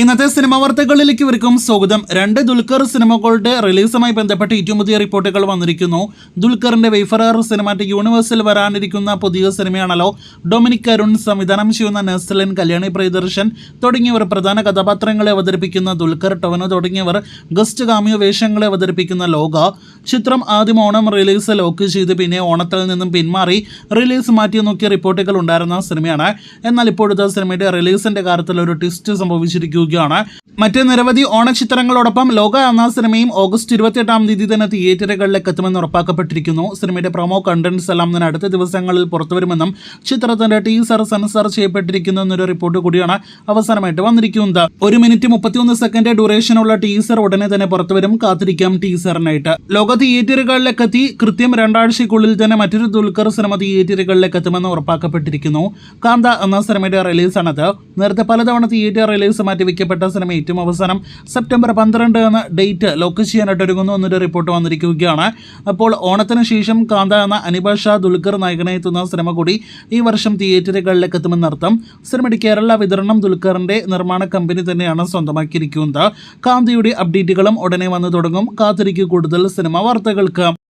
ഇന്നത്തെ സിനിമാ വാർത്തകളിലേക്ക് ഇവർക്കും സ്വാഗതം. രണ്ട് ദുൽഖർ സിനിമകളുടെ റിലീസുമായി ബന്ധപ്പെട്ട് ഏറ്റവും പുതിയ റിപ്പോർട്ടുകൾ വന്നിരിക്കുന്നു. ദുൽഖറിന്റെ വെയ്ഫറർ സിനിമാറ്റിക് യൂണിവേഴ്സിൽ വരാനിരിക്കുന്ന പുതിയ സിനിമയാണല്ലോ. ഡൊമിനിക് അരുൺ സംവിധാനം ചെയ്യുന്ന നെസ്ലിൻ, കല്യാണി പ്രിയദർശൻ തുടങ്ങിയവർ പ്രധാന കഥാപാത്രങ്ങളെ അവതരിപ്പിക്കുന്ന ദുൽഖർ, ടൊവിനോ തുടങ്ങിയവർ ഗസ്റ്റ് കാമിയോ വേഷങ്ങളെ അവതരിപ്പിക്കുന്ന ലോക ചിത്രം ആദ്യം ഓണം റിലീസ് ലോക്ക് ചെയ്ത് പിന്നെ ഓണത്തിൽ നിന്നും പിന്മാറി റിലീസ് മാറ്റി നോക്കിയ റിപ്പോർട്ടുകൾ ഉണ്ടായിരുന്ന സിനിമയാണ്. എന്നാൽ ഇപ്പോഴത്തെ സിനിമയുടെ റിലീസിന്റെ കാര്യത്തിൽ ഒരു ട്വിസ്റ്റ് സംഭവിച്ചിരിക്കുകയാണ്. മറ്റ് നിരവധി ഓണചിത്രങ്ങളോടൊപ്പം ലോക എന്ന സിനിമയും ഓഗസ്റ്റ് 28 തന്നെ തിയേറ്ററുകളിലേക്ക് എത്തുമെന്ന് ഉറപ്പാക്കപ്പെട്ടിരിക്കുന്നു. സിനിമയുടെ പ്രൊമോ കണ്ടന്റ്സ് എല്ലാം തന്നെ അടുത്ത ദിവസങ്ങളിൽ പുറത്തുവരുമെന്നും ചിത്രത്തിന്റെ ടീസർ സെൻസർ ചെയ്യപ്പെട്ടിരിക്കുന്നു എന്നൊരു റിപ്പോർട്ട് കൂടിയാണ് അവസാനമായിട്ട് വന്നിരിക്കുന്നത്. 1 മിനിറ്റ് 31 സെക്കൻഡ് ഡ്യൂറേഷനുള്ള ടീസർ ഉടനെ തന്നെ പുറത്തുവരും. കാത്തിരിക്കാം ടീസറിനായിട്ട്. ലോക തിയേറ്ററുകളിലേക്ക് എത്തി കൃത്യം 2 ആഴ്ചയ്ക്കുള്ളിൽ തന്നെ മറ്റൊരു ദുൽഖർ സിനിമ തിയേറ്ററുകളിലേക്ക് എത്തുമെന്ന് ഉറപ്പാക്കപ്പെട്ടിരിക്കുന്നു. കാന്ത എന്ന സിനിമയുടെ റിലീസാണത്. നേരത്തെ പലതവണ തിയേറ്റർ റിലീസ് മാറ്റിവെക്കപ്പെട്ട സിനിമ ഏറ്റവും അവസാനം സെപ്റ്റംബർ 12 എന്ന ഡേറ്റ് ലോക്ക് ചെയ്യാനായിട്ട് ഒരുങ്ങുന്നു എന്നൊരു റിപ്പോർട്ട് വന്നിരിക്കുകയാണ്. അപ്പോൾ ഓണത്തിന് ശേഷം കാന്ത എന്ന അനിബ ഷാ ദുൽഖർ നായകനെത്തുന്ന സിനിമ കൂടി ഈ വർഷം തിയേറ്ററുകളിലേക്ക് എത്തുമെന്നർത്ഥം. സിനിമയുടെ കേരള വിതരണം ദുൽഖറിന്റെ നിർമ്മാണ കമ്പനി തന്നെയാണ് സ്വന്തമാക്കിയിരിക്കുന്നത്. കാന്തയുടെ അപ്ഡേറ്റുകളും ഉടനെ വന്നു തുടങ്ങും. കാത്തിരിക്കും കൂടുതൽ സിനിമാ വാർത്തകൾക്ക്.